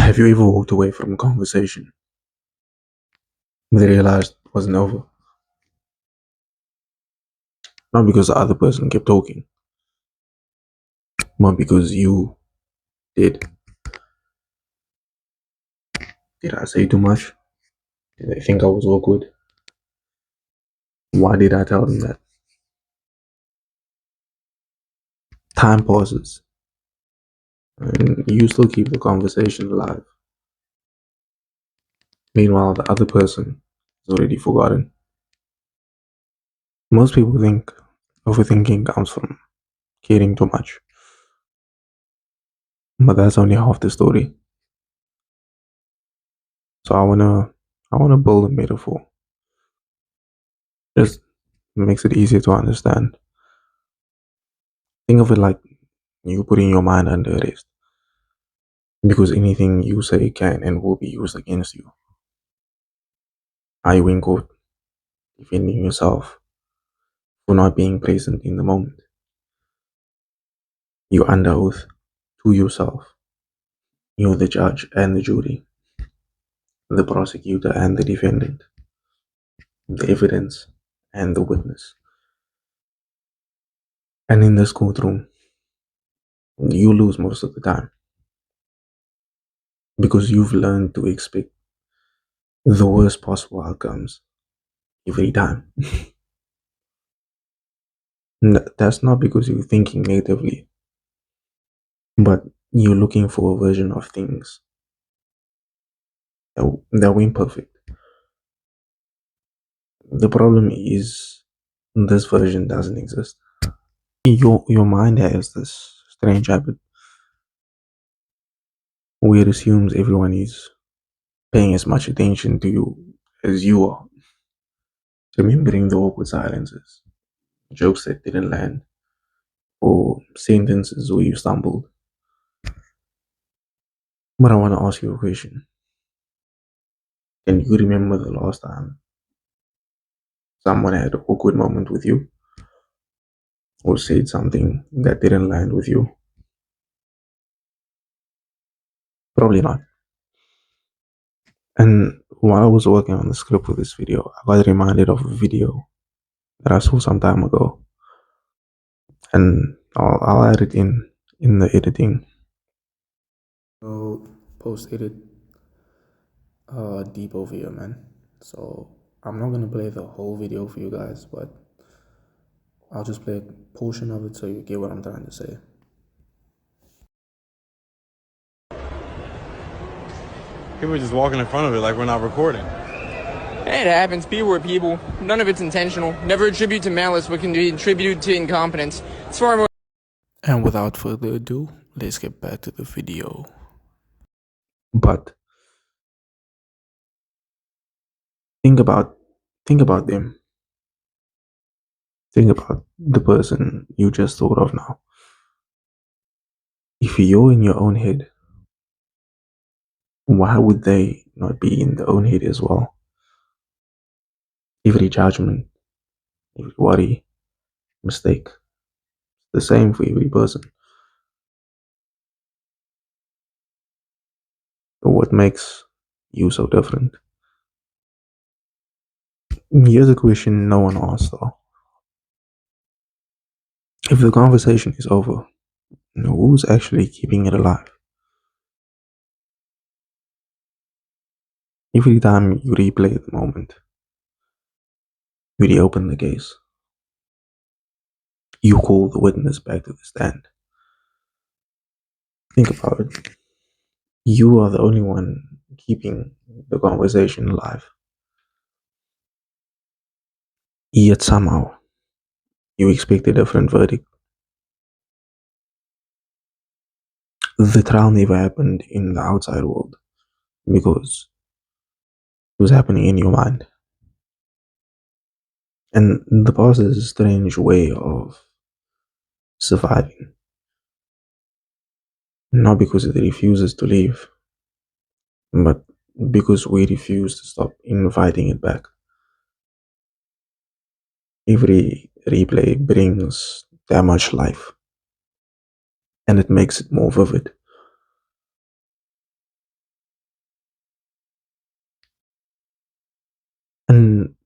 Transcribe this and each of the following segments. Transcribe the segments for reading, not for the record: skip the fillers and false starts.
Have you ever walked away from a conversation that realized it wasn't over? Not because the other person kept talking, but because you did. Did I say too much? Did they think I was awkward? Why did I tell them that? Time passes, and you still keep the conversation alive. Meanwhile, the other person is already forgotten. Most people think overthinking comes from caring too much, but that's only half the story. So I wanna build a metaphor. Just makes it easier to understand. Think of it like you putting your mind under arrest because anything you say can and will be used against you. Are you in court defending yourself for not being present in the moment? You're under oath to yourself. You're the judge and the jury, the prosecutor and the defendant, the evidence and the witness. And in this courtroom, you lose most of the time because you've learned to expect the worst possible outcomes every time. That's not because you're thinking negatively, but you're looking for a version of things that were imperfect. The problem is this version doesn't exist. Your mind has this strange habit where it assumes everyone is paying as much attention to you as you are, remembering the awkward silences, jokes that didn't land, or sentences where you stumbled. But I want to ask you a question. Can you remember the last time someone had an awkward moment with you or said something that didn't land with you? Probably not. And while I was working on the script for this video, I got reminded of a video that I saw some time ago, and I'll add it in the editing. So post edit deep over here, man. So I'm not gonna play the whole video for you guys, but I'll just play a portion of it so you get what I'm trying to say. People are just walking in front of it like we're not recording. It happens. People are people. None of it's intentional. Never attribute to malice what can be attributed to incompetence. It's far more. And without further ado, let's get back to the video. But think about them. Think about the person you just thought of now. If you're in your own head, why would they not be in their own head as well? Every judgment, every worry, mistake, the same for every person. What makes you so different? Here's a question no one asked though. If the conversation is over, who's actually keeping it alive? Every time you replay the moment, you reopen the case, you call the witness back to the stand. Think about it. You are the only one keeping the conversation alive. Yet somehow, you expect a different verdict. The trial never happened in the outside world because it was happening in your mind. And the past is a strange way of surviving. Not because it refuses to leave, but because we refuse to stop inviting it back. Every replay brings that much life, and it makes it more vivid.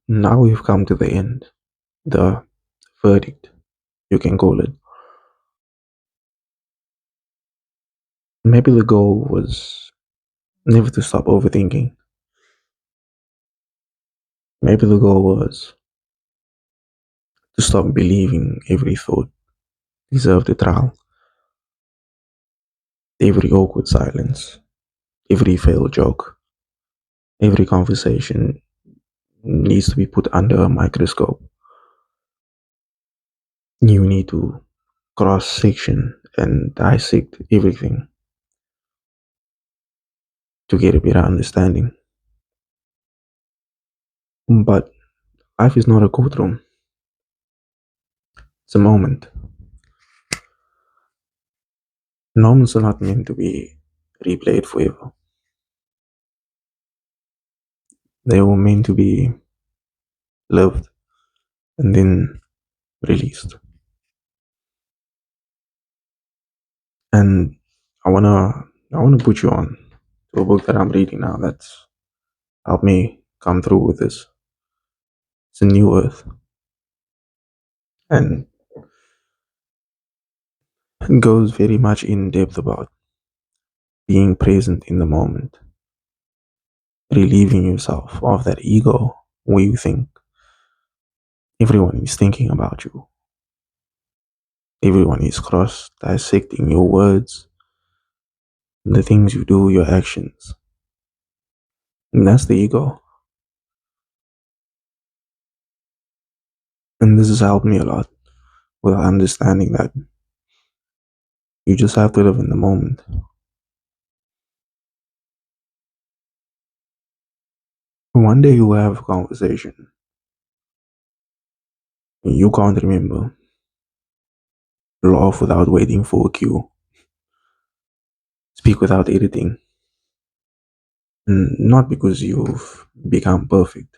Now we've come to the end, the verdict, you can call it. Maybe the goal was never to stop overthinking. Maybe the goal was to stop believing every thought deserved a trial, every awkward silence, every failed joke, every conversation needs to be put under a microscope. You need to cross section and dissect everything to get a better understanding. But life is not a courtroom, it's a moment. Moments are not meant to be replayed forever, they were meant to be lived and then released. And I wanna put you on to a book that I'm reading now that's helped me come through with this. It's a New Earth. And it goes very much in depth about being present in the moment, relieving yourself of that ego where you think everyone is thinking about you. Everyone is cross dissecting your words, the things you do, your actions. And that's the ego. And this has helped me a lot with understanding that you just have to live in the moment. One day you'll have a conversation you can't remember, laugh without waiting for a cue, speak without editing. And not because you've become perfect,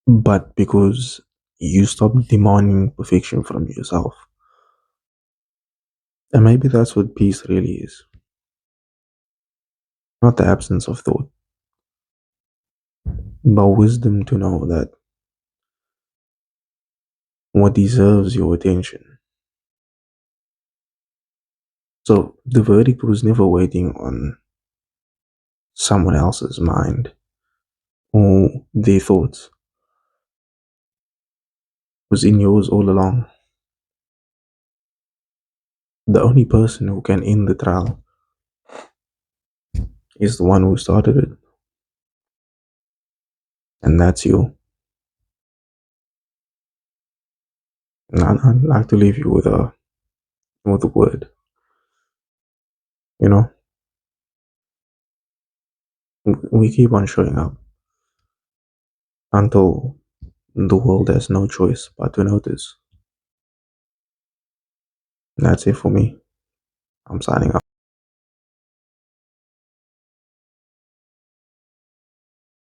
but because you stop demanding perfection from yourself. And maybe that's what peace really is. Not the absence of thought, but wisdom to know that what deserves your attention. So the verdict was never waiting on someone else's mind or their thoughts. It was in yours all along. The only person who can end the trial is the one who started it. And that's you. And I'd like to leave you with a word. You know, we keep on showing up until the world has no choice but to notice. And that's it for me. I'm signing off.